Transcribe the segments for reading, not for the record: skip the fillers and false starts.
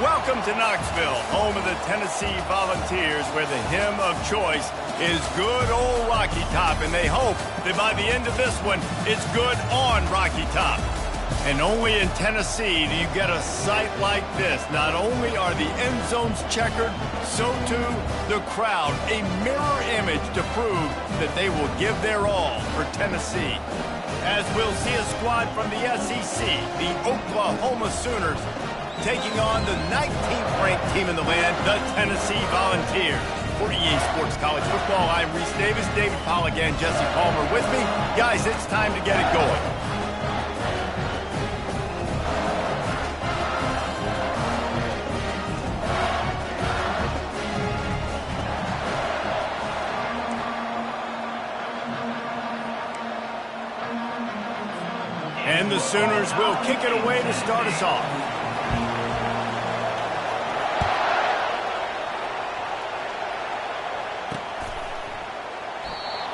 Welcome to Knoxville, home of the Tennessee Volunteers, where the hymn of choice is Good Old Rocky Top, and they hope that by the end of this one, it's good on Rocky Top. And only in Tennessee do you get a sight like this. Not only are the end zones checkered, so too the crowd, a mirror image to prove that they will give their all for Tennessee. As we'll see a squad from the SEC, the Oklahoma Sooners, taking on the 19th ranked team in the land, the Tennessee Volunteers. For EA Sports College Football, I'm Reese Davis, David Pollack, and Jesse Palmer with me. Guys, it's time to get it going. And the Sooners will kick it away to start us off.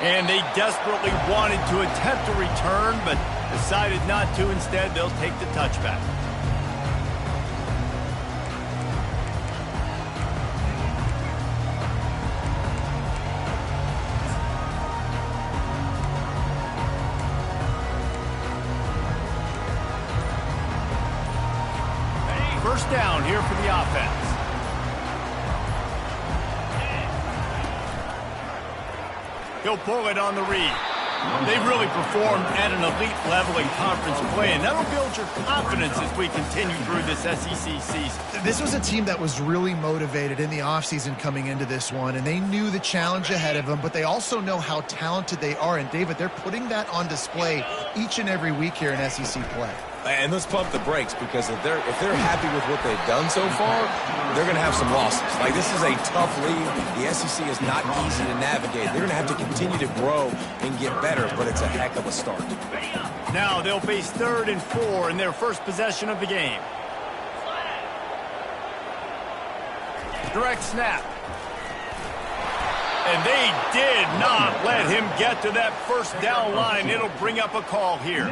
And they desperately wanted to attempt a return, but decided not to. Instead, they'll take the touchback. First down here for the offense. He'll pull it on the read. They've really performed at an elite level in conference play, and that'll build your confidence as we continue through this SEC season. This was a team that was really motivated in the offseason coming into this one, and they knew the challenge ahead of them, but they also know how talented they are. And, David, they're putting that on display each and every week here in SEC play. And let's pump the brakes, because if they're happy with what they've done so far, they're going to have some losses. Like, this is a tough league. The SEC is not easy to navigate. They're going to have to continue to grow and get better, but it's a heck of a start. Now they'll face 3rd and 4 in their first possession of the game. Direct snap. And they did not let him get to that first down line. It'll bring up a call here.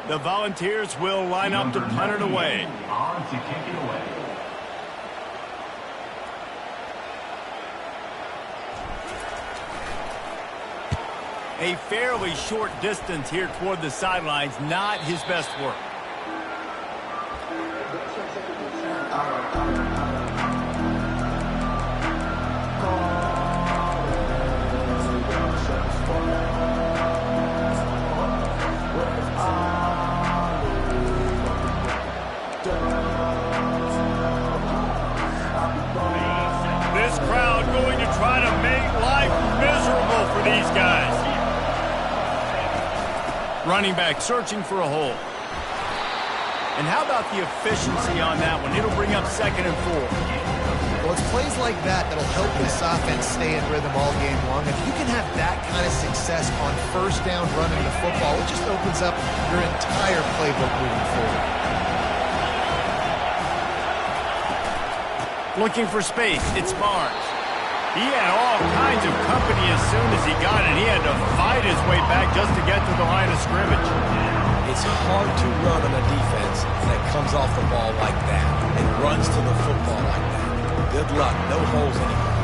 The Volunteers will line up to punt it away. A fairly short distance here toward the sidelines, not his best work. This crowd going to try to make life miserable for these guys. Running back searching for a hole. And how about the efficiency on that one? It'll bring up 2nd and 4. Well, it's plays like that that'll help this offense stay in rhythm all game long. If you can have that kind of success on first down running the football, it just opens up your entire playbook moving forward. Looking for space, it's Barnes. He had all kinds of company as soon as he got it. He had to fight his way back just to get to the line of scrimmage. It's hard to run on a defense that comes off the ball like that and runs to the football like that. Good luck. No holes anymore.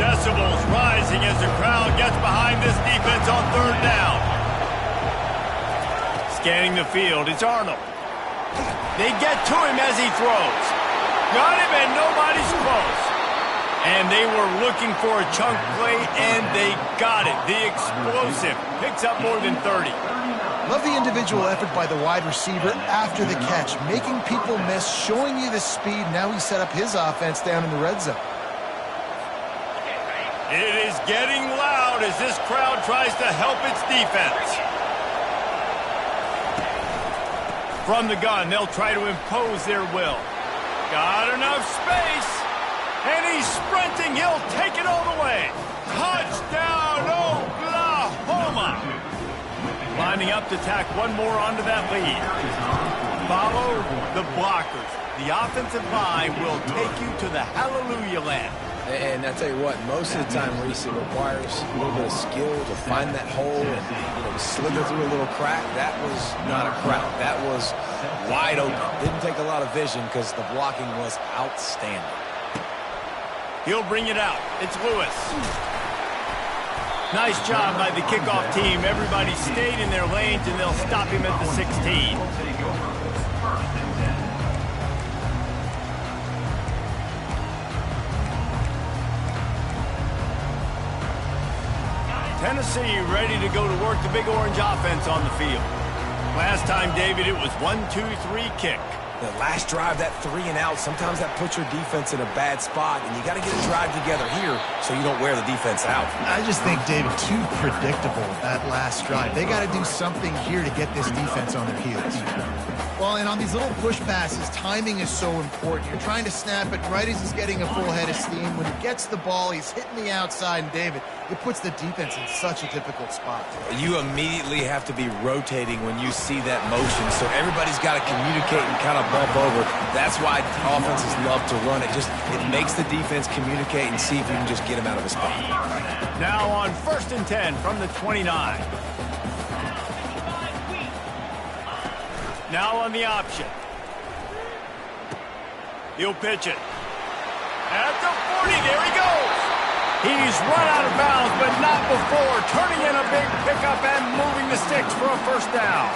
Decibels rising as the crowd gets behind this defense on 3rd down. Scanning the field, it's Arnold. They get to him as he throws. Got him, and nobody's close. And they were looking for a chunk play, and they got it. The explosive picks up more than 30. Love the individual effort by the wide receiver after the catch, making people miss, showing you the speed. Now he set up his offense down in the red zone. It is getting loud as this crowd tries to help its defense. From the gun, they'll try to impose their will. Got enough space. And he's sprinting. He'll take it all the way. Touchdown, Oklahoma. Lining up to tack one more onto that lead. Follow the blockers. The offensive line will take you to the hallelujah land. And I tell you what, most of the time, Reese, it requires a little bit of skill to find that hole and, slither through a little crack. That was not a crack. That was wide open. Didn't take a lot of vision because the blocking was outstanding. He'll bring it out. It's Lewis. Nice job by the kickoff team. Everybody stayed in their lanes, and they'll stop him at the 16. Tennessee ready to go to work the Big Orange offense on the field. Last time, David, it was 1-2-3 kick. The last drive, that 3 and out, sometimes that puts your defense in a bad spot, and you got to get a drive together here so you don't wear the defense out. I just think, David, too predictable, that last drive. They got to do something here to get this defense on their heels. Well, and on these little push passes, timing is so important. You're trying to snap it right as he's getting a full head of steam. When he gets the ball, he's hitting the outside, and David, it puts the defense in such a difficult spot. You immediately have to be rotating when you see that motion, so everybody's got to communicate and kind of bump over. That's why offenses love to run it. It makes the defense communicate and see if you can just get him out of his spot. Now on 1st and 10 from the 29. Now on the option. He'll pitch it. At the 40, there he goes. He's run out of bounds, but not before turning in a big pickup and moving the sticks for a first down.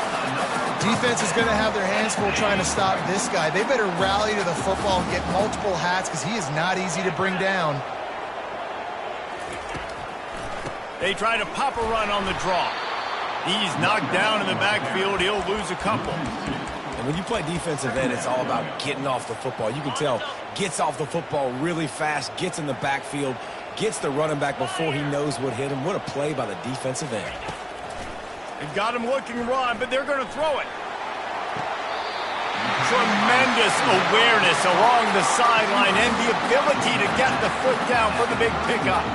Defense is going to have their hands full trying to stop this guy. They better rally to the football and get multiple hats because he is not easy to bring down. They try to pop a run on the draw. He's knocked down in the backfield. He'll lose a couple. And when you play defensive end, it's all about getting off the football. You can tell, gets off the football really fast, gets in the backfield, gets the running back before he knows what hit him. What a play by the defensive end. They've got him looking run, but they're going to throw it. Tremendous awareness along the sideline and the ability to get the foot down for the big pickup.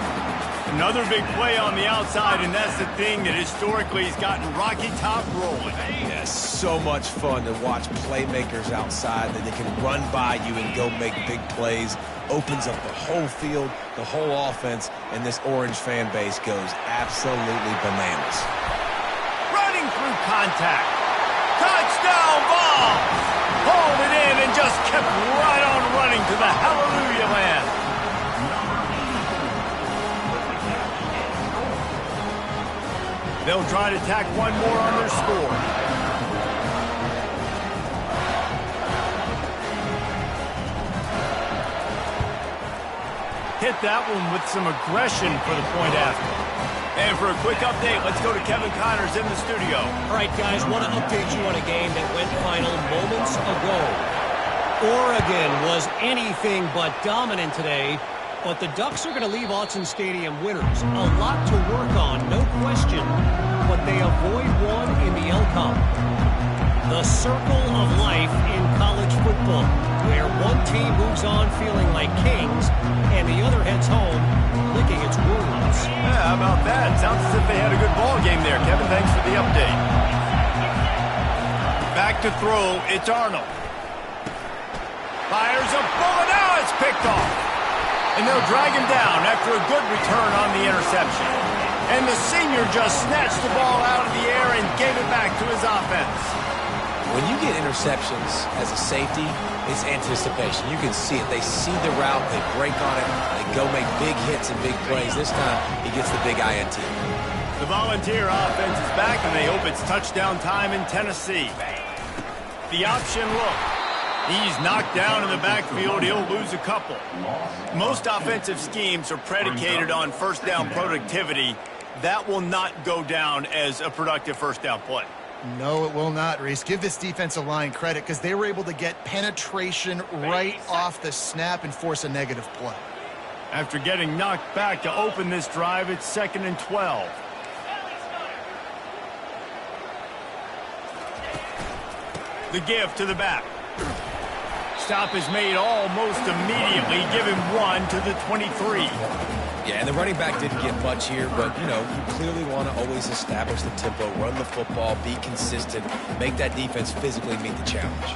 Another big play on the outside, and that's the thing that historically has gotten Rocky Top rolling. Yeah, so much fun to watch playmakers outside that they can run by you and go make big plays. Opens up the whole field, the whole offense, and this Orange fan base goes absolutely bananas. Running through contact. Touchdown ball! Hauled it in and just kept right on running to the hallelujah land. They'll try to tack one more on their score. Hit that one with some aggression for the point after. And for a quick update, let's go to Kevin Connors in the studio. All right, guys, want to update you on a game that went final moments ago. Oregon was anything but dominant today, but the Ducks are going to leave Autzen Stadium winners. A lot to work on, no question, but they avoid one in the L-Cup. The circle of life in college football, where one team moves on feeling like kings, and the other heads home licking its wounds. Yeah, how about that? Sounds as if they had a good ball game there. Kevin, thanks for the update. Back to throw, it's Arnold. Fires a bullet, now it's picked off. And they'll drag him down after a good return on the interception. And the senior just snatched the ball out of the air and gave it back to his offense. When you get interceptions as a safety, it's anticipation. You can see it. They see the route, they break on it, they go make big hits and big plays. This time, he gets the big INT. The Volunteer offense is back, and they hope it's touchdown time in Tennessee. The option look. He's knocked down in the backfield. He'll lose a couple. Most offensive schemes are predicated on first down productivity. That will not go down as a productive first down play. No, it will not, Reese. Give this defensive line credit because they were able to get penetration right off the snap and force a negative play. After getting knocked back to open this drive, it's 2nd and 12. The give to the back. Stop is made almost immediately. Give him one to the 23. Yeah, and the running back didn't get much here, but, you clearly want to always establish the tempo, run the football, be consistent, make that defense physically meet the challenge.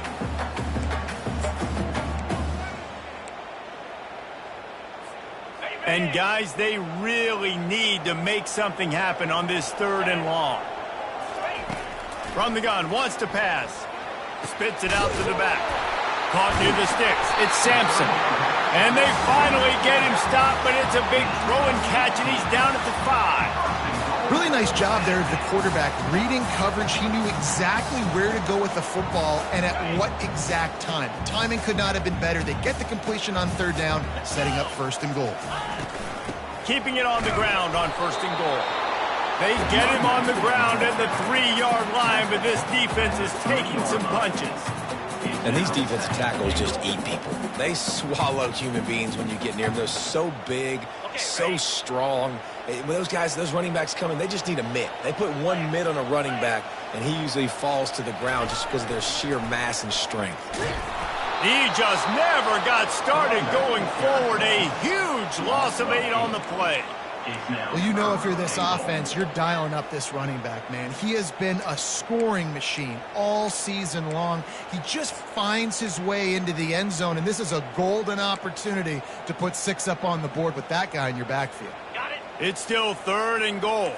And, guys, they really need to make something happen on this 3rd and long. From the gun, wants to pass. Spits it out to the back. Caught near the sticks. It's Sampson. And they finally get him stopped, but it's a big throw and catch, and he's down at the 5. Really nice job there of the quarterback. Reading coverage, he knew exactly where to go with the football and at what exact time. Timing could not have been better. They get the completion on 3rd down, setting up 1st and goal. Keeping it on the ground on 1st and goal. They get him on the ground at the 3-yard line, but this defense is taking some punches. And these defensive tackles just eat people. They swallow human beings when you get near them. They're so big, so strong. When those guys, those running backs come in, they just need a mitt. They put one mitt on a running back, and he usually falls to the ground just because of their sheer mass and strength. He just never got started going forward. A huge loss of 8 on the play. Well, you know if you're this offense, you're dialing up this running back, man. He has been a scoring machine all season long. He just finds his way into the end zone, and this is a golden opportunity to put 6 up on the board with that guy in your backfield. Got it. It's still 3rd and goal.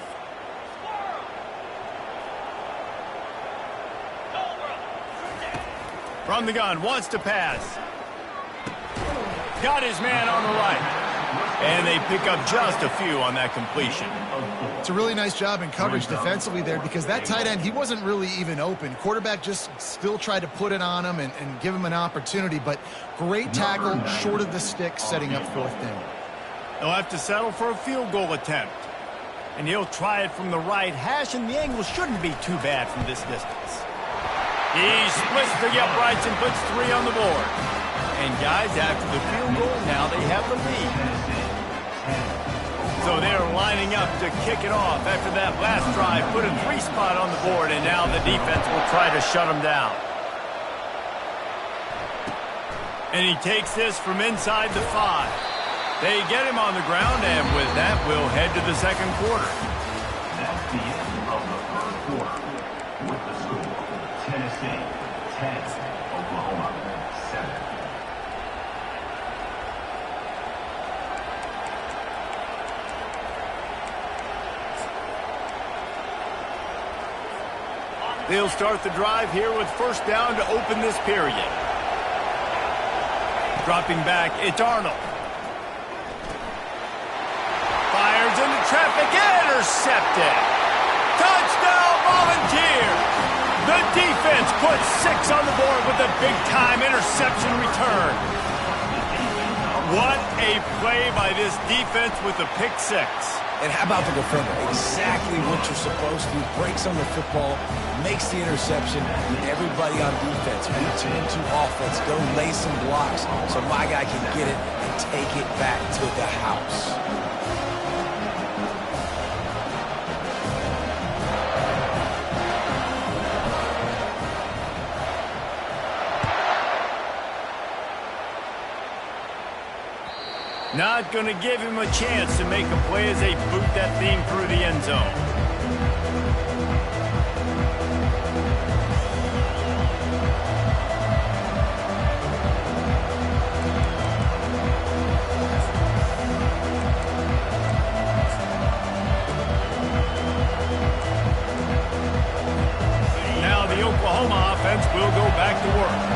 From the gun, wants to pass. Got his man on the right. And they pick up just a few on that completion. It's a really nice job in coverage defensively there because that tight end, he wasn't really even open. Quarterback just still tried to put it on him and give him an opportunity, but great tackle, short of the stick, setting up 4th down. They'll have to settle for a field goal attempt. And he'll try it from the right hash, and the angle shouldn't be too bad from this distance. He splits the uprights and puts 3 on the board. And guys, after the field goal, now they have the lead. So they're lining up to kick it off after that last drive. Put a 3 spot on the board, and now the defense will try to shut them down. And he takes this from inside the 5. They get him on the ground, and with that, we'll head to the 2nd quarter. That's the end of the 3rd quarter. With the score, Tennessee 10, Oklahoma 7. They'll start the drive here with 1st down to open this period. Dropping back, it's Arnold. Fires into traffic, intercepted. Touchdown, Volunteers. The defense puts 6 on the board with a big-time interception return. What a play by this defense with the pick 6. And how about the defender? Exactly what you're supposed to do. Breaks on the football, makes the interception, and everybody on defense reaching into offense. Go lay some blocks so my guy can get it and take it back to the house. Not going to give him a chance to make a play as they boot that thing through the end zone. Now the Oklahoma offense will go back to work.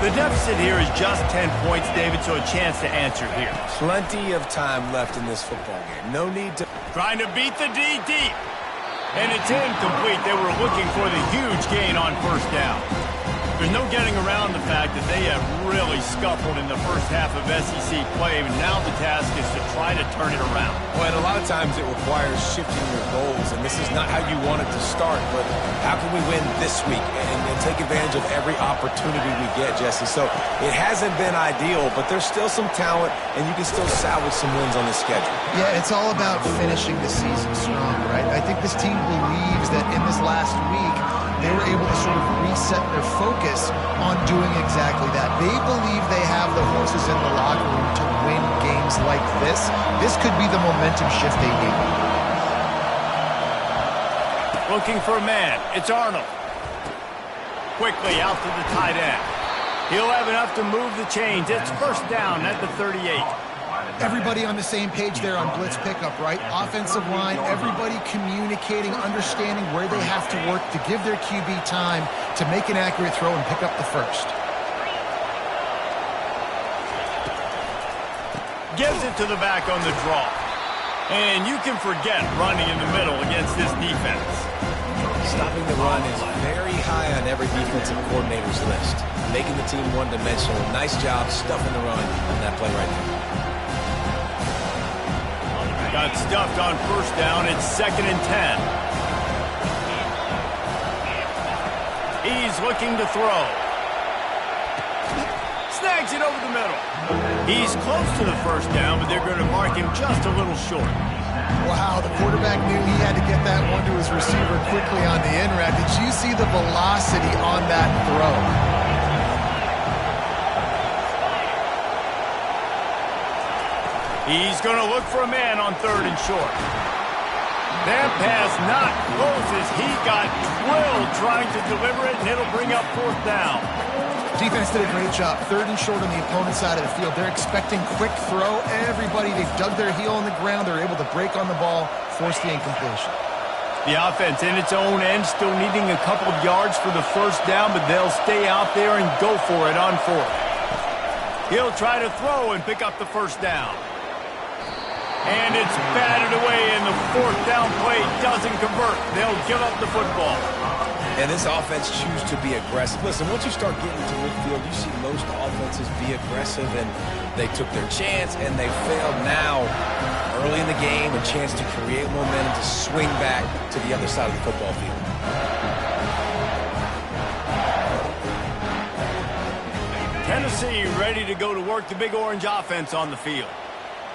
The deficit here is just 10 points, David, so a chance to answer here. Plenty of time left in this football game. No need to... Trying to beat the D deep. And it's incomplete. They were looking for the huge gain on 1st down. There's no getting around the fact that they have really scuffled in the first half of SEC play, and now the task is to try to turn it around. Well, and a lot of times it requires shifting your goals, and this is not how you want it to start, but how can we win this week and take advantage of every opportunity we get, Jesse? So it hasn't been ideal, but there's still some talent, and you can still salvage some wins on the schedule. Yeah, it's all about finishing the season strong, right? I think this team believes that in this last week, they were able to sort of reset their focus on doing exactly that. They believe they have the horses in the locker room to win games like this. This could be the momentum shift they need. Looking for a man. It's Arnold. Quickly out to the tight end. He'll have enough to move the chains. It's 1st down at the 38. Everybody on the same page there on blitz pickup, right? Offensive line, everybody communicating, understanding where they have to work to give their QB time to make an accurate throw and pick up the first. Gives it to the back on the draw. And you can forget running in the middle against this defense. Stopping the run is very high on every defensive coordinator's list. Making the team one-dimensional. Nice job stuffing the run on that play right there. Got stuffed on first down. It's 2nd and 10. He's looking to throw. Snags it over the middle. He's close to the first down, but they're going to mark him just a little short. Wow, the quarterback knew he had to get that one to his receiver quickly on the in route. Did you see the velocity on that throw? He's going to look for a man on 3rd and short. That pass not close as he got drilled trying to deliver it, and it'll bring up 4th down. Defense did a great job. 3rd and short on the opponent's side of the field. They're expecting quick throw. Everybody, they dug their heel on the ground. They're able to break on the ball, force the incompletion. The offense in its own end still needing a couple of yards for the first down, but they'll stay out there and go for it on 4th. He'll try to throw and pick up the first down. And it's batted away, and the 4th down play doesn't convert. They'll give up the football. And this offense chooses to be aggressive. Listen, once you start getting to midfield, you see most offenses be aggressive, and they took their chance, and they failed. Now, early in the game, a chance to create momentum to swing back to the other side of the football field. Tennessee ready to go to work the Big Orange offense on the field.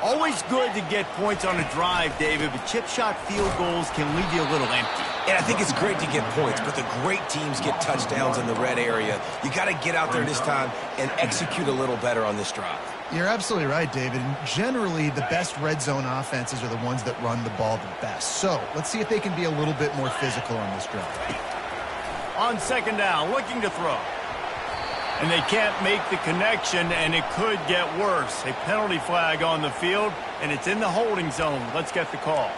Always good to get points on a drive, David, but chip shot field goals can leave you a little empty. And I think it's great to get points, but the great teams get touchdowns in the red area. You got to get out there this time and execute a little better on this drive. You're absolutely right, David. And generally, the best red zone offenses are the ones that run the ball the best. So let's see if they can be a little bit more physical on this drive. On 2nd down, looking to throw. And they can't make the connection, and it could get worse. A penalty flag on the field, and it's in the holding zone. Let's get the call.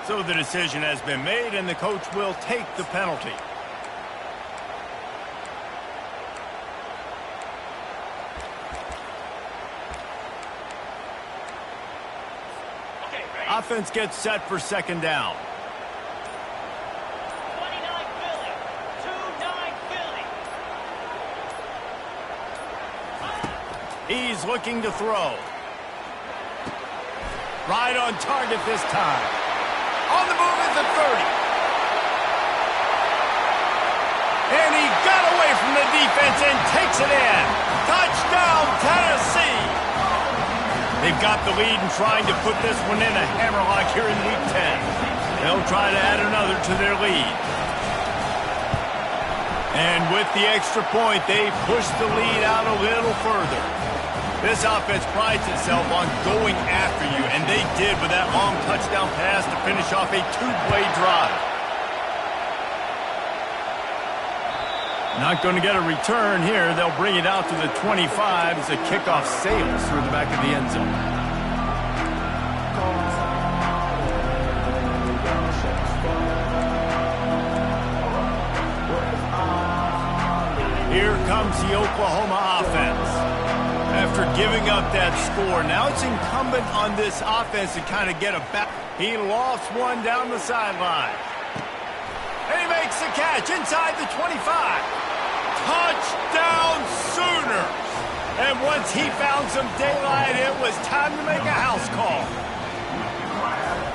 So the decision has been made, and the coach will take the penalty. Offense gets set for 2nd down. He's looking to throw. Right on target this time. On the move at the 30. And he got away from the defense and takes it in. Touchdown, Tennessee. They've got the lead and trying to put this one in a hammerlock here in Week 10. They'll try to add another to their lead. And with the extra point, they push the lead out a little further. This offense prides itself on going after you, and they did with that long touchdown pass to finish off a 2-play drive. Not going to get a return here. They'll bring it out to the 25 as the kickoff sails through the back of the end zone. Here comes the Oklahoma offense. After giving up that score, now it's incumbent on this offense to kind of get a back. He lost one down the sideline. And he makes the catch inside the 25. Touchdown Sooners! And once he found some daylight, it was time to make a house call.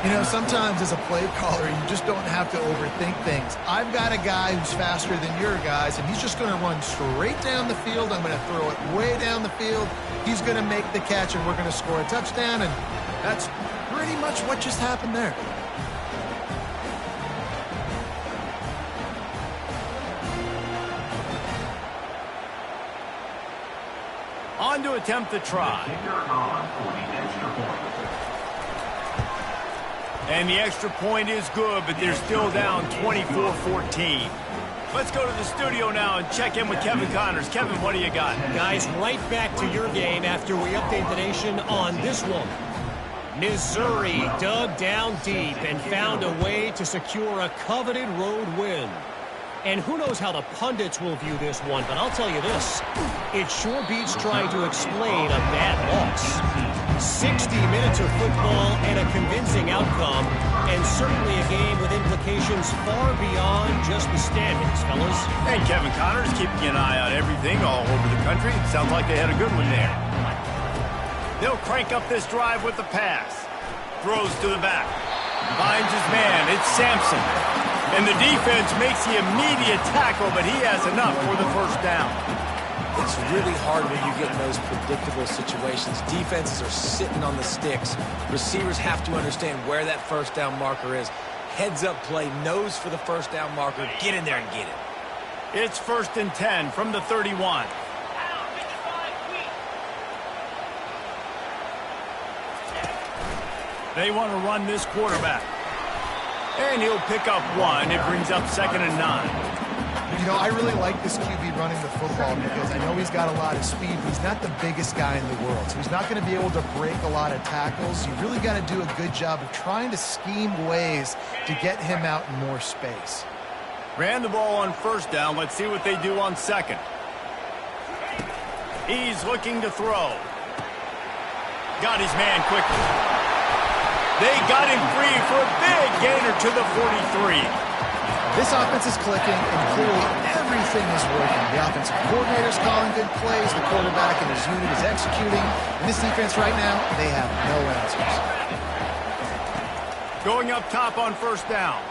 You know, sometimes as a play caller, you just don't have to overthink things. I've got a guy who's faster than your guys, and he's just going to run straight down the field. I'm going to throw it way down the field. He's going to make the catch, and we're going to score a touchdown, and that's pretty much what just happened there. On to attempt the try. And the extra point is good, but they're still down 24-14. Let's go to the studio now and check in with Kevin Connors. Kevin, what do you got? Guys, right back to your game after we update the nation on this one. Missouri dug down deep and found a way to secure a coveted road win. And who knows how the pundits will view this one, but I'll tell you this. It sure beats trying to explain a bad loss. 60 minutes of football and a convincing outcome, and certainly a game with implications far beyond just the standings, fellas. And Kevin Connors keeping an eye on everything all over the country. Sounds like they had a good one there. They'll crank up this drive with the pass. Throws to the back. Finds his man. It's Sampson. And the defense makes the immediate tackle, but he has enough for the first down. It's really hard when you get in those predictable situations. Defenses are sitting on the sticks. Receivers have to understand where that first down marker is. Heads up play, nose for the first down marker. Get in there and get it. It's 1st and 10 from the 31. They want to run this quarterback. And he'll pick up one. It brings up 2nd and 9. You know, I really like this QB running the football because I know he's got a lot of speed, but he's not the biggest guy in the world. So he's not going to be able to break a lot of tackles. You really got to do a good job of trying to scheme ways to get him out in more space. Ran the ball on 1st down. Let's see what they do on 2nd. He's looking to throw. Got his man quickly. They got him free for a big gainer to the 43. This offense is clicking, and clearly everything is working. The offensive coordinator's calling good plays. The quarterback and his unit is executing. And this defense right now, they have no answers. Going up top on 1st down.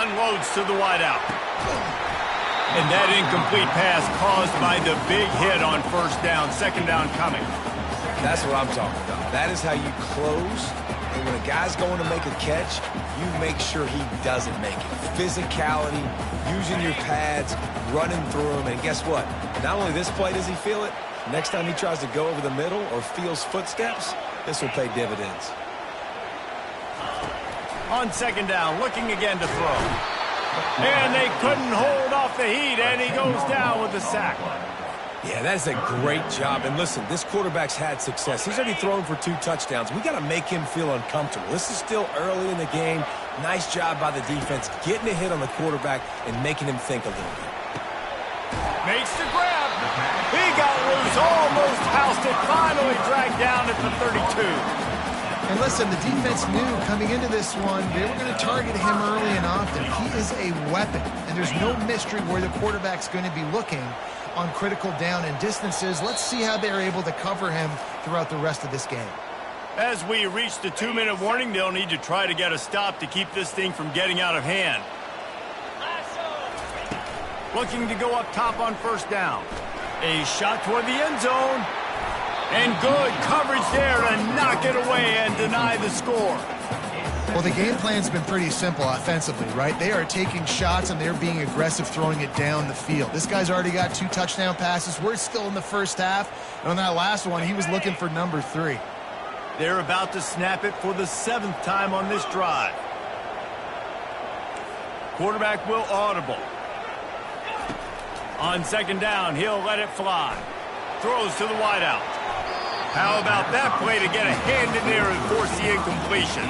Unloads to the wideout. And that incomplete pass caused by the big hit on 1st down. 2nd down coming. That's what I'm talking about. That is how you close. And when a guy's going to make a catch, you make sure he doesn't make it. Physicality, using your pads, running through them. And guess what? Not only this play does he feel it, next time he tries to go over the middle or feels footsteps, this will pay dividends. On 2nd down, looking again to throw. And they couldn't hold off the heat, and he goes down with the sack. Yeah, that's a great job. And listen, this quarterback's had success. He's already thrown for 2 touchdowns. We got to make him feel uncomfortable. This is still early in the game. Nice job by the defense, getting a hit on the quarterback and making him think a little bit. Makes the grab. He got loose, almost housed it, finally dragged down at the 32. And listen, the defense knew coming into this one, they were going to target him early and often. He is a weapon, and there's no mystery where the quarterback's going to be looking on critical down and distances. Let's see how they're able to cover him throughout the rest of this game. As we reach the 2-minute warning, they'll need to try to get a stop to keep this thing from getting out of hand. Looking to go up top on 1st down. A shot toward the end zone. And good coverage there to knock it away and deny the score. Well, the game plan's been pretty simple offensively, right? They are taking shots and they're being aggressive throwing it down the field. This guy's already got 2 touchdown passes. We're still in the first half. And on that last one, he was looking for number 3. They're about to snap it for the 7th time on this drive. Quarterback will audible. On 2nd down, he'll let it fly. Throws to the wideout. How about that play to get a hand in there and force the incompletion?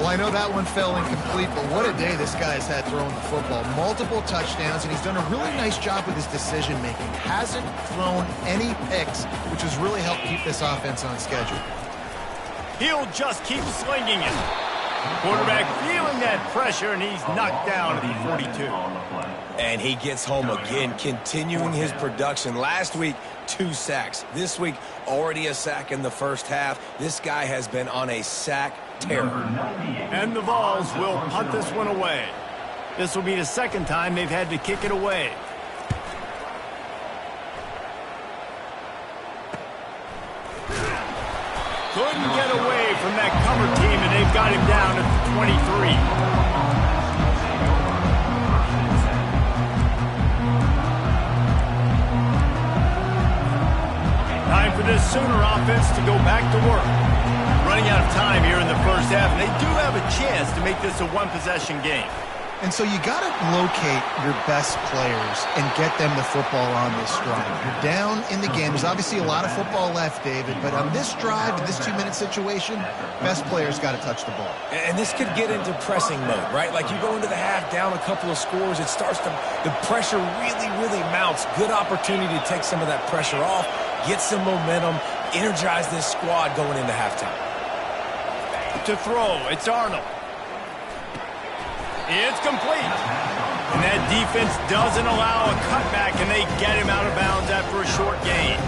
Well, I know that one fell incomplete, but what a day this guy's had throwing the football. Multiple touchdowns, and he's done a really nice job with his decision-making. Hasn't thrown any picks, which has really helped keep this offense on schedule. He'll just keep slinging it. Quarterback feeling that pressure, and he's knocked down at the 42. And he gets home again, continuing his production. Last week, 2 sacks. This week, already a sack in the first half. This guy has been on a sack terror. And the Vols will punt this one away. This will be the 2nd time they've had to kick it away. Couldn't get away from that cover team, and they've got him down at the 23. Time for this Sooner offense to go back to work. Running out of time here in the first half, and they do have a chance to make this a 1-possession game. And so you got to locate your best players and get them the football on this drive. You're down in the game. There's obviously a lot of football left, David, but on this drive, in this 2-minute situation, best players got to touch the ball. And this could get into pressing mode, right? Like you go into the half down a couple of scores, it starts to, the pressure really mounts. Good opportunity to take some of that pressure off, get some momentum, energize this squad going into halftime. To throw, it's Arnold. It's complete. And that defense doesn't allow a cutback, and they get him out of bounds after a short gain.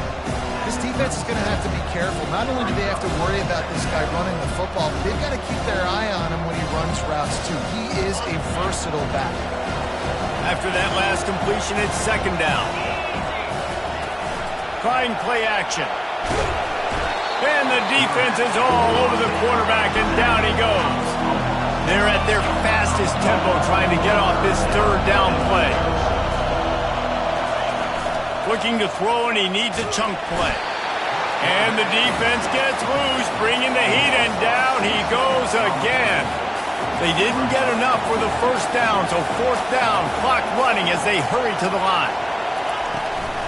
This defense is going to have to be careful. Not only do they have to worry about this guy running the football, but they've got to keep their eye on him when he runs routes, too. He is a versatile back. After that last completion, it's second down. Trying play action. And the defense is all over the quarterback, and down he goes. They're at their fastest tempo trying to get off this third down play. Looking to throw, and he needs a chunk play. And the defense gets loose, bringing the heat, and down he goes again. They didn't get enough for the first down, so fourth down, clock running as they hurry to the line.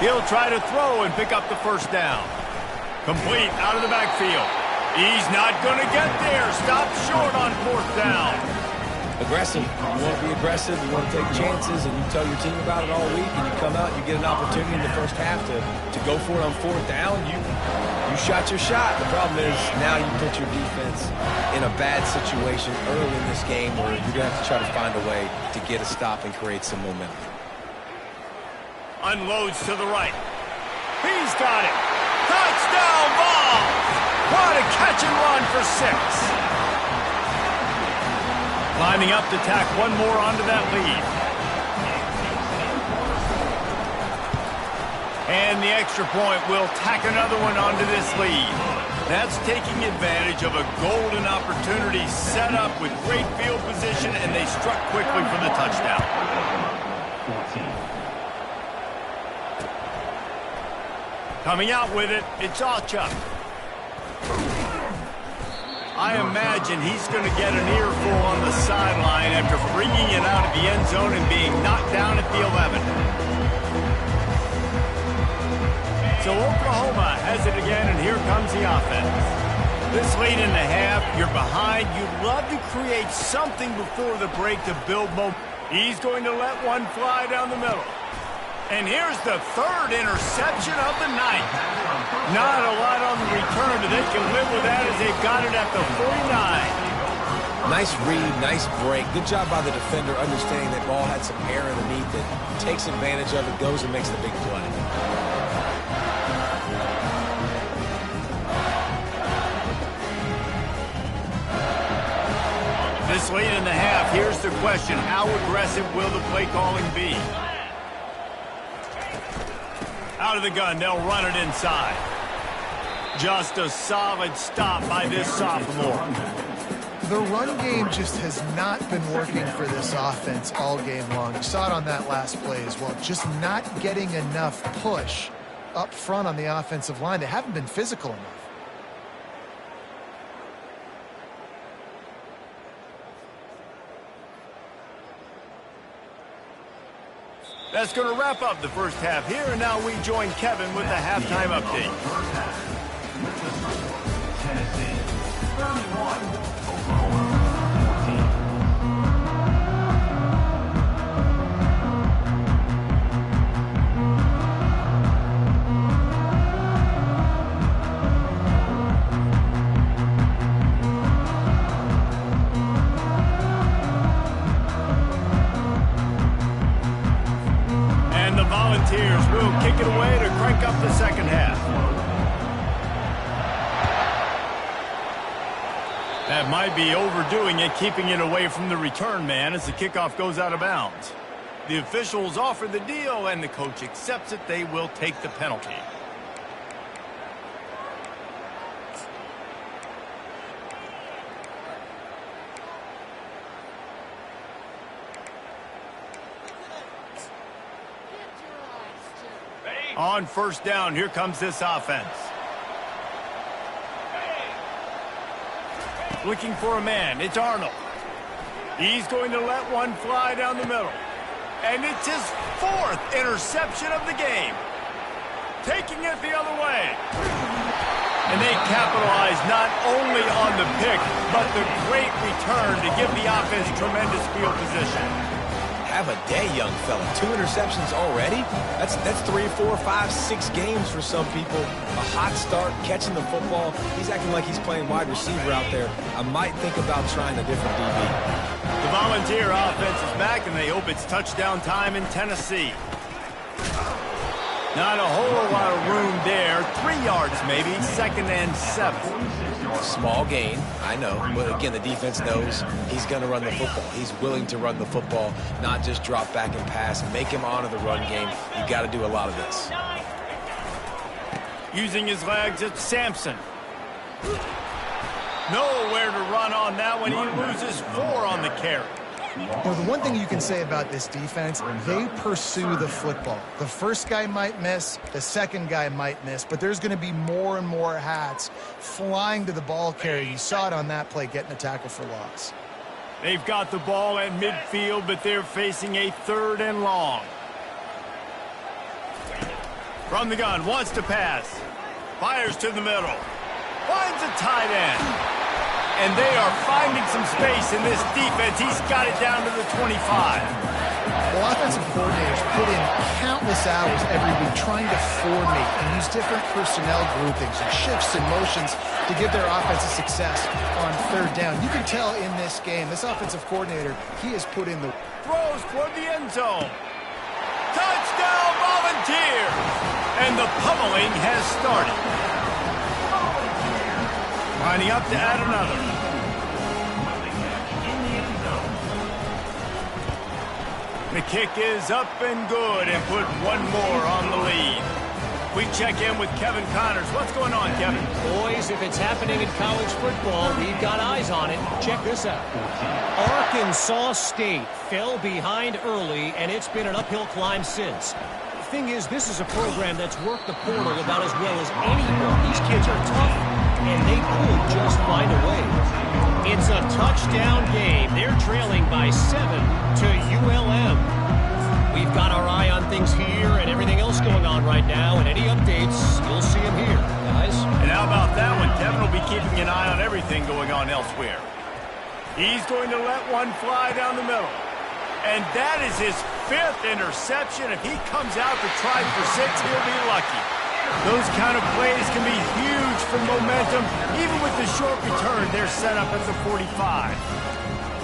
He'll try to throw and pick up the first down. Complete out of the backfield. He's not going to get there. Stop short on fourth down. Aggressive. You want to be aggressive. You want to take chances, and you tell your team about it all week, and you come out and you get an opportunity in the first half to go for it on fourth down. You shot your shot. The problem is now you put your defense in a bad situation early in this game where you're going to have to try to find a way to get a stop and create some momentum. Unloads to the right. He's got it. Touchdown ball. What a catch and run for 6. Lining up to tack one more onto that lead. And the extra point will tack another one onto this lead. That's taking advantage of a golden opportunity set up with great field position, and they struck quickly for the touchdown. 14. Coming out with it, it's Alchuk. I imagine he's going to get an earful on the sideline after bringing it out of the end zone and being knocked down at the 11. So Oklahoma has it again, and here comes the offense. This late in the half, you're behind. You'd love to create something before the break to build momentum. He's going to let one fly down the middle. And here's the third interception of the night. Not a lot on the return, but they can live with that as they've got it at the 49. Nice read, nice break. Good job by the defender understanding that ball had some air underneath it. Takes advantage of it, goes and makes the big play. This late in the half, here's the question. How aggressive will the play calling be? Out of the gun, they'll run it inside. Just a solid stop by this sophomore. The run game just has not been working for this offense all game long. You saw it on that last play as well. Just not getting enough push up front on the offensive line. They haven't been physical enough. That's going to wrap up the first half here, and now we join Kevin with the halftime update. Tennessee 31, Oklahoma 14. And the Volunteers will kick it away to crank up the second half. That might be overdoing it, keeping it away from the return man as the kickoff goes out of bounds. The officials offer the deal, and the coach accepts it. They will take the penalty. On first down, here comes this offense. Looking for a man, it's Arnold. He's going to let one fly down the middle. And it's his 4th interception of the game. Taking it the other way. And they capitalize not only on the pick, but the great return to give the offense tremendous field position. Have a day, young fella. 2 interceptions already? That's 3, 4, 5, 6 games for some people. A hot start, catching the football. He's acting like he's playing wide receiver out there. I might think about trying a different DB. The Volunteer offense is back, and they hope it's touchdown time in Tennessee. Not a whole lot of room there. 3 yards maybe, 2nd and 7. Small gain, I know. But again, the defense knows he's going to run the football. He's willing to run the football, not just drop back and pass. Make him honor the run game. You got to do a lot of this. Using his legs, it's Sampson. Nowhere to run on that one. He loses 4 on the carry. Well, the one thing you can say about this defense, they pursue the football. The first guy might miss, the second guy might miss, but there's going to be more and more hats flying to the ball carrier. You saw it on that play, getting a tackle for loss. They've got the ball at midfield, but they're facing a 3rd and long. From the gun, wants to pass. Fires to the middle. Finds a tight end. And they are finding some space in this defense. He's got it down to the 25. Well, offensive coordinators put in countless hours every week trying to formate and use different personnel groupings and shifts and motions to give their offensive success on 3rd down. You can tell in this game, this offensive coordinator, he has put in the... Throws toward the end zone. Touchdown, Volunteers! And the pummeling has started. Lining up to add another. The kick is up and good and put 1 more on the lead. We check in with Kevin Connors. What's going on, Kevin? Boys, if it's happening in college football, we've got eyes on it. Check this out. Arkansas State fell behind early, and it's been an uphill climb since. The thing is, this is a program that's worked the portal about as well as anyone. These kids are tough, and they could just find a way. It's a touchdown game. They're trailing by 7 to ULM. We've got our eye on things here and everything else going on right now, and any updates, you'll see them here, guys. And how about that one? Kevin will be keeping an eye on everything going on elsewhere. He's going to let one fly down the middle. And that is his 5th interception. If he comes out to try for 6, he'll be lucky. Those kind of plays can be huge for momentum. Even with the short return, they're set up at the 45.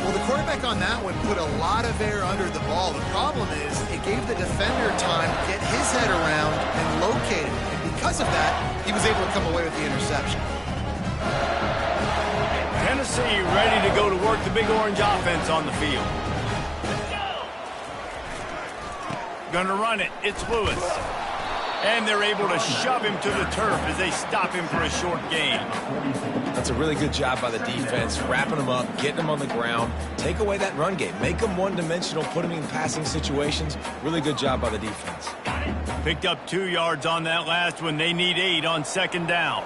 Well, the quarterback on that one put a lot of air under the ball. The problem is it gave the defender time to get his head around and locate it. And because of that, he was able to come away with the interception. Tennessee ready to go to work the Big Orange offense on the field. Gonna run it. It's Lewis. And they're able to shove him to the turf as they stop him for a short gain. That's a really good job by the defense, wrapping them up, getting them on the ground. Take away that run game. Make them one-dimensional, put them in passing situations. Really good job by the defense. Picked up 2 yards on that last one. They need 8 on 2nd down.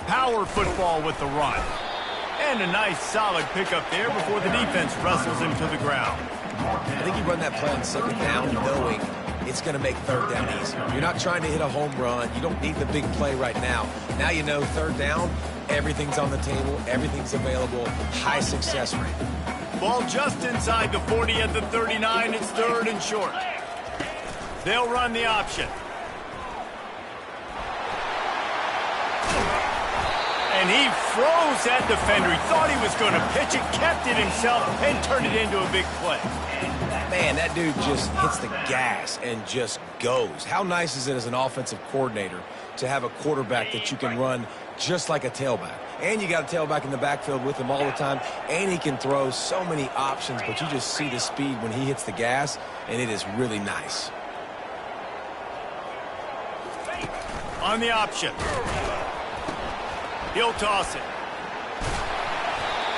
Power football with the run. And a nice solid pickup there before the defense wrestles him to the ground. I think you run that play on 2nd down knowing it's going to make 3rd down easy. You're not trying to hit a home run. You don't need the big play right now. Now you know 3rd down, everything's on the table, everything's available, high success rate. Ball just inside the 40 at the 39. It's 3rd and short. They'll run the option. And he froze that defender. He thought he was going to pitch it, kept it himself, and turned it into a big play. Man, that dude just hits the gas and just goes. How nice is it as an offensive coordinator to have a quarterback that you can run just like a tailback? And you got a tailback in the backfield with him all the time, and he can throw so many options, but you just see the speed when he hits the gas, and it is really nice. On the option. He'll toss it.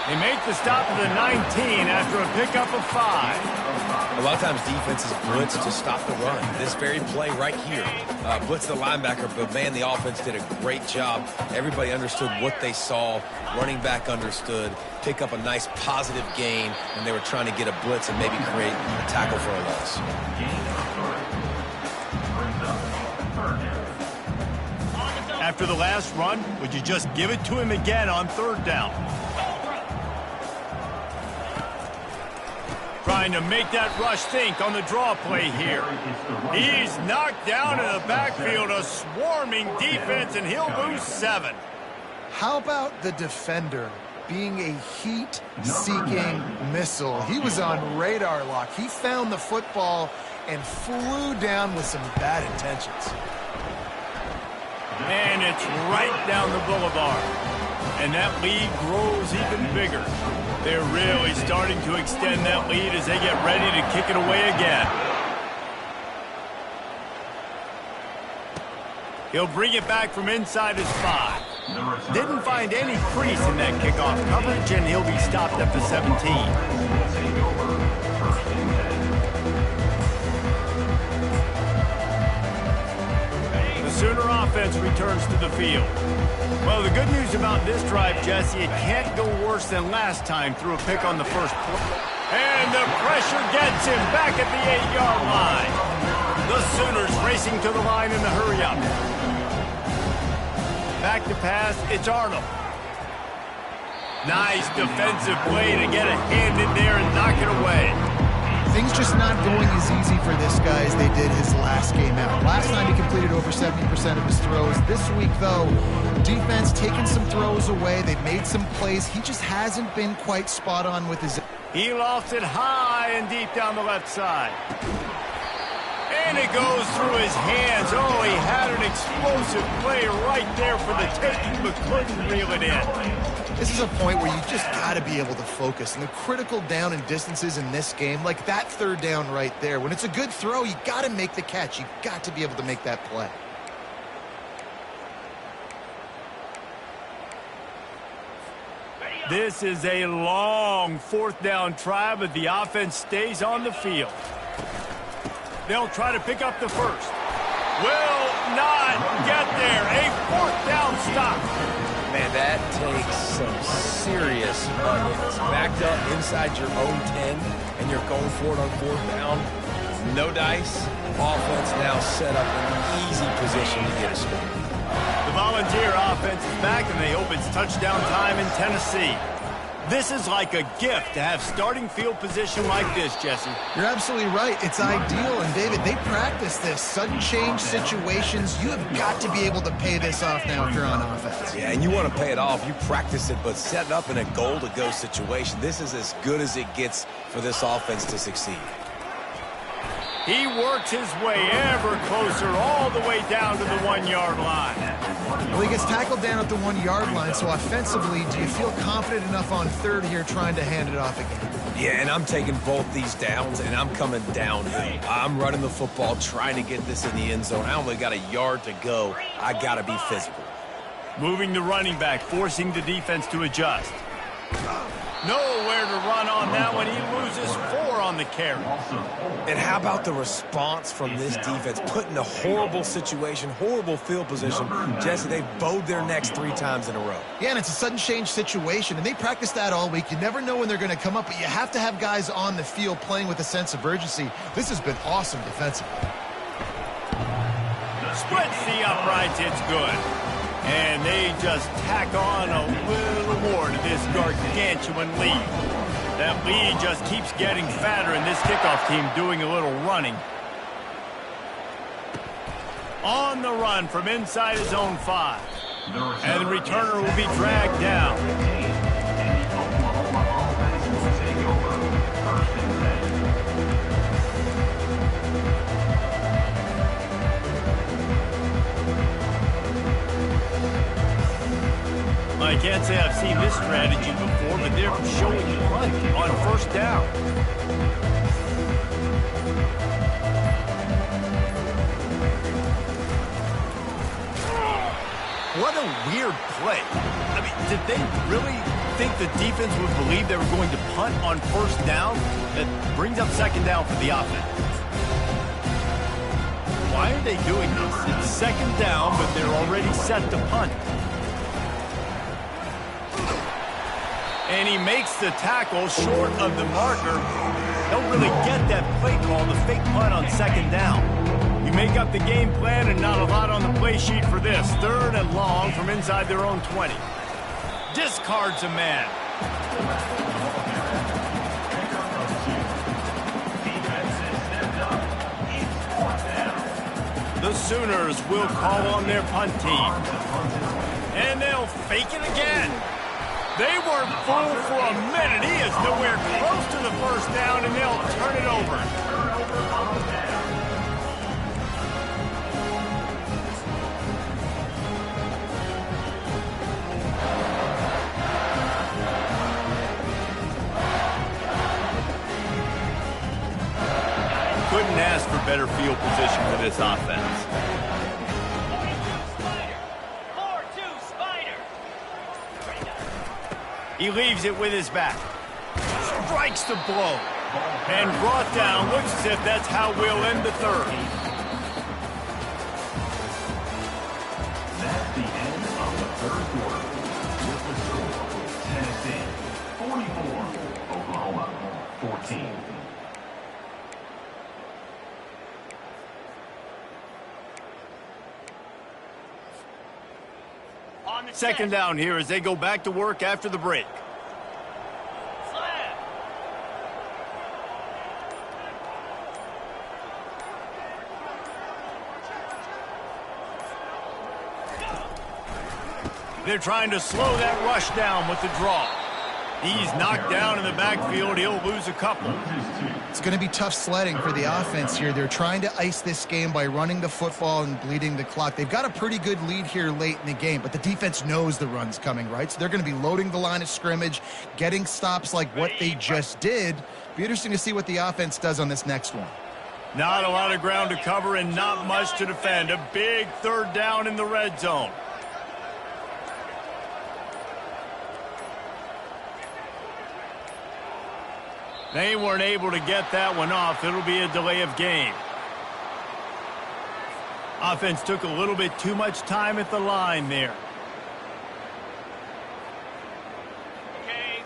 They make the stop at the 19 after a pickup of 5. A lot of times defenses blitz to stop the run. This very play right here, blitz the linebacker, but man, the offense did a great job. Everybody understood what they saw. Running back understood. Pick up a nice positive gain, and they were trying to get a blitz and maybe create a tackle for a loss. After the last run, would you just give it to him again on third down? Trying to make that rush think on the draw play here. He's knocked down in the backfield, a swarming defense, and he'll lose 7. How about the defender being a heat-seeking missile? He was on radar lock. He found the football and flew down with some bad intentions. And it's right down the boulevard. And that lead grows even bigger. They're really starting to extend that lead as they get ready to kick it away again. He'll bring it back from inside his 5. Didn't find any crease in that kickoff coverage, and he'll be stopped at the 17. Sooner offense returns to the field. Well, the good news about this drive, Jesse, it can't go worse than last time through a pick on the first play. And the pressure gets him back at the 8-yard line. The Sooners racing to the line in the hurry-up. Back to pass, it's Arnold. Nice defensive play to get a hand in there and knock it away. Things just not going as easy for this guy as they did his last game out. Last time he completed over 70% of his throws. This week, though, defense taking some throws away. They've made some plays. He just hasn't been quite spot on with his... He lofts it high and deep down the left side. And it goes through his hands. Oh, he had an explosive play right there for the taking, but couldn't reel it in. This is a point where you just got to be able to focus. And the critical down and distances in this game, like that third down right there, when it's a good throw, you got to make the catch. You got to be able to make that play. This is a long fourth down try, but the offense stays on the field. They'll try to pick up the first. Will not get there. A fourth down stop. Man, that takes some serious onions. Backed up inside your own 10, and you're going for it on fourth down. No dice. Offense now set up an easy position to get a score. The Volunteer offense is back, and they hope it's touchdown time in Tennessee. This is like a gift to have starting field position like this, Jesse. You're absolutely right. It's ideal. And, David, they practice this. Sudden change situations. You have got to be able to pay this off now if you're on offense. Yeah, and you want to pay it off. You practice it, but set it up in a goal-to-go situation. This is as good as it gets for this offense to succeed. He works his way ever closer all the way down to the 1-yard line. Well, he gets tackled down at the 1-yard line, so offensively, do you feel confident enough on third here trying to hand it off again? Yeah, and I'm taking both these downs, and I'm coming downhill. I'm running the football, trying to get this in the end zone. I only got a yard to go. I got to be physical. Moving the running back, forcing the defense to adjust. Nowhere to run on that one. He loses 4 on the carry. And how about the response from this defense? Put in a horrible situation, horrible field position. Jesse, they've bowed their necks 3 times in a row. Yeah, and it's a sudden change situation, and they practice that all week. You never know when they're going to come up, but you have to have guys on the field playing with a sense of urgency. This has been awesome defensively. Splits the uprights. It's good. And they just tack on a little more to this gargantuan lead. That lead just keeps getting fatter, and this kickoff team doing a little running. On the run from inside his own 5. And the returner will be dragged down. I can't say I've seen this strategy before, but they're showing punt on first down. What a weird play. I mean, did they really think the defense would believe they were going to punt on first down? That brings up second down for the offense. Why are they doing this? It's second down, but they're already set to punt. And he makes the tackle short of the marker. Don't really get that play call, the fake punt on second down. You make up the game plan and not a lot on the play sheet for this. Third and long from inside their own 20. Discards a man. The Sooners will call on their punt team. And they'll fake it again. They weren't fooled for a minute. He is nowhere close to the first down, and they'll turn it over. Couldn't ask for better field position for this offense. He leaves it with his back. Strikes the blow. And brought down. Looks as if that's how we'll end the third. That's the end of the third quarter. With the score, Tennessee 44, Oklahoma 14. Second down here as they go back to work after the break. They're trying to slow that rush down with the draw. He's knocked down in the backfield. He'll lose a couple. It's going to be tough sledding for the offense here. They're trying to ice this game by running the football and bleeding the clock. They've got a pretty good lead here late in the game, but the defense knows the run's coming, right? So they're going to be loading the line of scrimmage, getting stops like what they just did. Be interesting to see what the offense does on this next one. Not a lot of ground to cover and not much to defend. A big third down in the red zone. They weren't able to get that one off. It'll be a delay of game. Offense took a little bit too much time at the line there.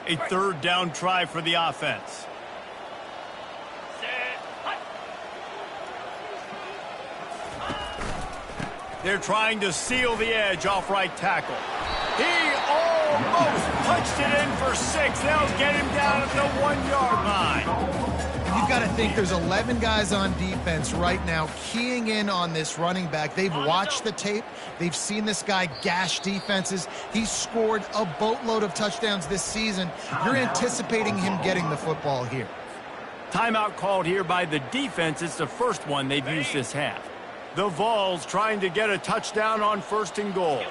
A third down try for the offense. They're trying to seal the edge off right tackle. He almost punched it in for 6. They'll get him down at the 1-yard line. You've got to think there's 11 guys on defense right now keying in on this running back. They've watched the tape. They've seen this guy gash defenses. He's scored a boatload of touchdowns this season. You're anticipating him getting the football here. Timeout called here by the defense. It's the first one they've used this half. The Vols trying to get a touchdown on first and goal.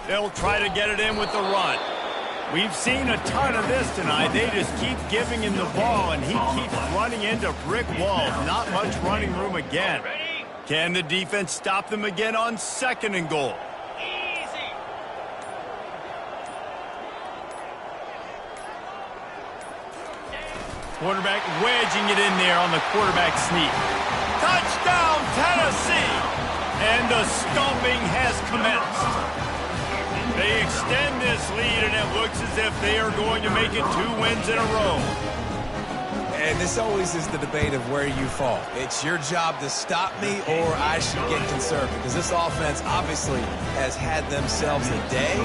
They'll try to get it in with the run. We've seen a ton of this tonight. They just keep giving him the ball, and he keeps running into brick walls. Not much running room again. Can the defense stop them again on second and goal? Quarterback wedging it in there on the quarterback sneak. Touchdown, Tennessee! And the stomping has commenced. They extend this lead, and it looks as if they are going to make it 2 wins in a row. And this always is the debate of where you fall. It's your job to stop me, or I should get conservative. Because this offense obviously has had themselves a day,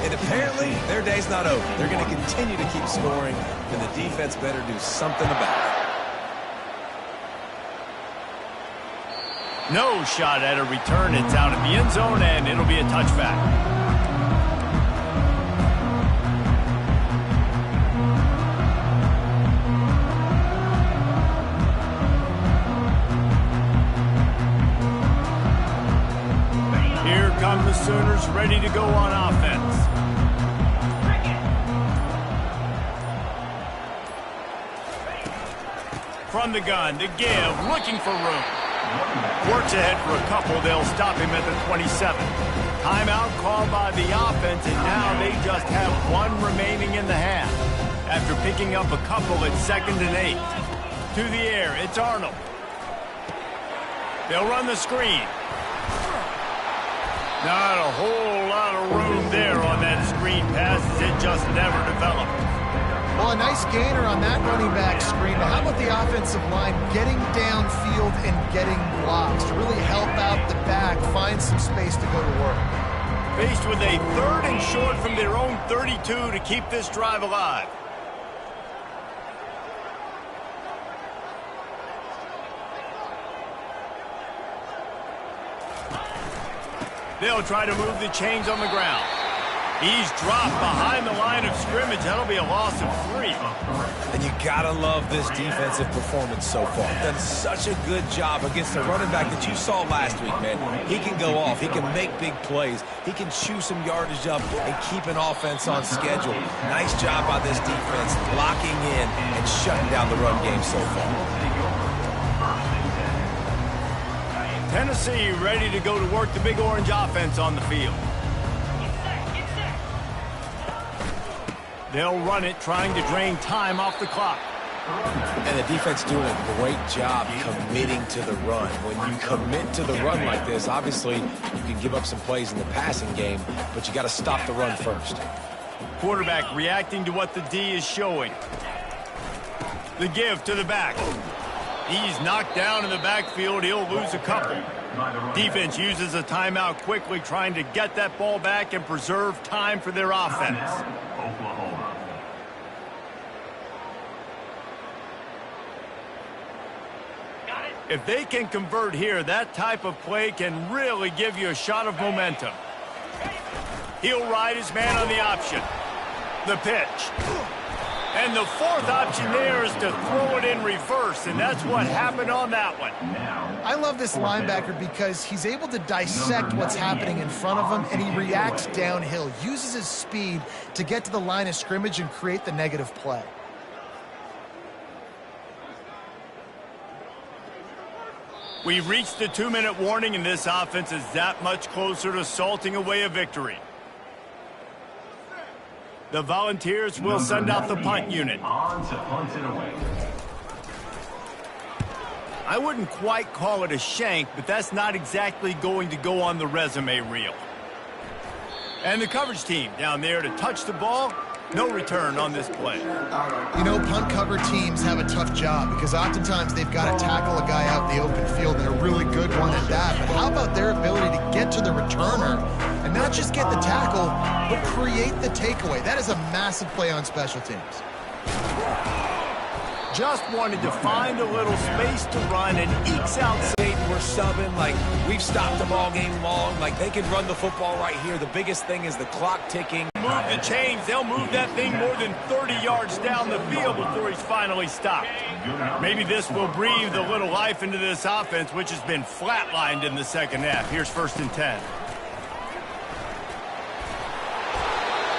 and apparently their day's not over. They're going to continue to keep scoring, and the defense better do something about it. No shot at a return. It's out of the end zone, and it'll be a touchback. Here come the Sooners ready to go on offense. From the gun, to give, looking for room. Works ahead for a couple. They'll stop him at the 27. Timeout called by the offense, and now they just have one remaining in the half after picking up a couple at 2nd and 8. To the air, it's Arnold. They'll run the screen. Not a whole lot of room there on that screen pass, as it just never developed. Well, a nice gainer on that running back screen. But how about the offensive line getting downfield and getting blocks to really help out the back, find some space to go to work? Faced with a 3rd and short from their own 32 to keep this drive alive. They'll try to move the chains on the ground. He's dropped behind the line of scrimmage. That'll be a loss of 3. And you gotta love this defensive performance so far. Done such a good job against the running back that you saw last week, man. He can go off. He can make big plays. He can chew some yardage up and keep an offense on schedule. Nice job by this defense locking in and shutting down the run game so far. Tennessee ready to go to work the Big Orange offense on the field. They'll run it, trying to drain time off the clock. And the defense doing a great job committing to the run. When you commit to the run like this, obviously you can give up some plays in the passing game, but you got to stop the run first. Quarterback reacting to what the D is showing. The give to the back. He's knocked down in the backfield. He'll lose a couple. Defense uses a timeout quickly, trying to get that ball back and preserve time for their offense. Oklahoma. If they can convert here, that type of play can really give you a shot of momentum. He'll ride his man on the option. The pitch. And the 4th option there is to throw it in reverse, and that's what happened on that one. I love this linebacker because he's able to dissect what's happening in front of him, and he reacts downhill, uses his speed to get to the line of scrimmage and create the negative play. We've reached the 2-minute warning, and this offense is that much closer to salting away a victory. The Volunteers will send out the punt unit. On to punt it away. I wouldn't quite call it a shank, but that's not exactly going to go on the resume reel. And the coverage team down there to touch the ball. No return on this play. You know, punt cover teams have a tough job because oftentimes they've got to tackle a guy out in the open field, and a really good one at that. But how about their ability to get to the returner and not just get the tackle, but create the takeaway? That is a massive play on special teams. Just wanted to find a little space to run and ekes out. We're subbing, like we've stopped the ball game long, like they can run the football right here. The biggest thing is the clock ticking. Move the chains. They'll move that thing more than 30 yards down the field before he's finally stopped. Maybe this will breathe a little life into this offense, which has been flatlined in the second half. Here's 1st and 10.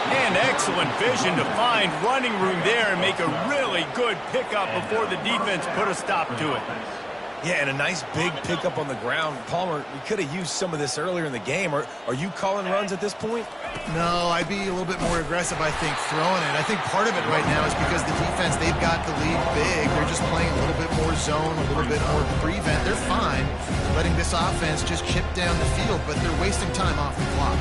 And excellent vision to find running room there and make a really good pickup before the defense put a stop to it. Yeah, and a nice big pickup on the ground. Palmer, we could have used some of this earlier in the game. Are you calling runs at this point? No, I'd be a little bit more aggressive, I think, throwing it. I think part of it right now is because the defense, they've got the lead big. They're just playing a little bit more zone, a little bit more prevent. They're fine letting this offense just chip down the field, but they're wasting time off the clock.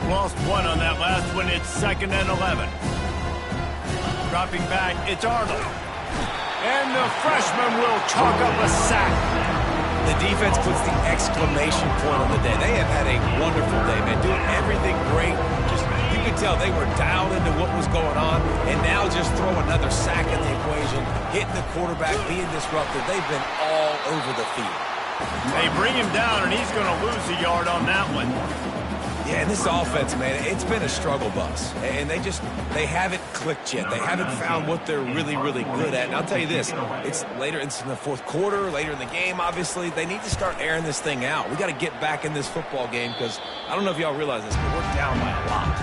Lost one on that last one. It's 2nd and 11. Dropping back, it's Arnold. And the freshman will chalk up a sack. The defense puts the exclamation point on the day. They have had a wonderful day, man. Doing everything great. Just, you could tell they were dialed into what was going on. And now just throw another sack in the equation. Hitting the quarterback, being disruptive. They've been all over the field. They bring him down, and he's going to lose a yard on that one. Yeah, and this offense, man, it's been a struggle bus. And they haven't clicked yet. They haven't found what they're really, really good at. And I'll tell you this, it's later in the 4th quarter, later in the game, obviously. They need to start airing this thing out. We got to get back in this football game because I don't know if y'all realize this, but we're down by a lot.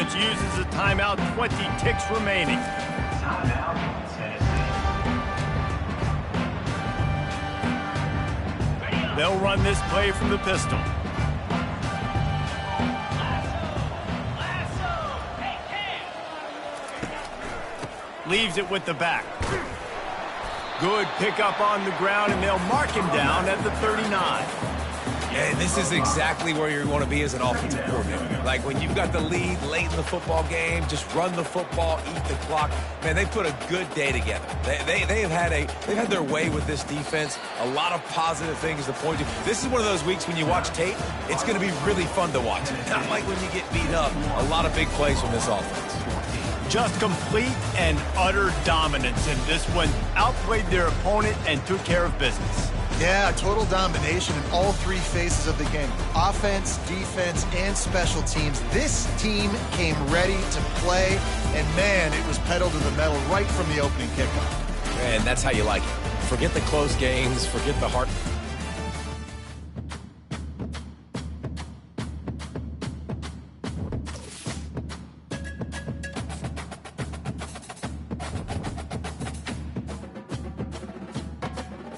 defense uses a timeout, 20 ticks remaining. Timeout, Tennessee. They'll run this play from the pistol. Leaves it with the back. Good pickup on the ground, and they'll mark him down at the 39. Yeah, this is exactly where you want to be as an offensive coordinator. Like when you've got the lead late in the football game, just run the football, eat the clock. Man, they put a good day together. They've had their way with this defense. A lot of positive things to point to. This is one of those weeks when you watch tape, it's going to be really fun to watch. Not like when you get beat up. A lot of big plays from this offense. Just complete and utter dominance in this one. Outplayed their opponent and took care of business. Yeah, total domination in all three phases of the game. Offense, defense, and special teams. This team came ready to play, and man, it was pedal to the metal right from the opening kickoff. And that's how you like it. Forget the close games, forget the heart.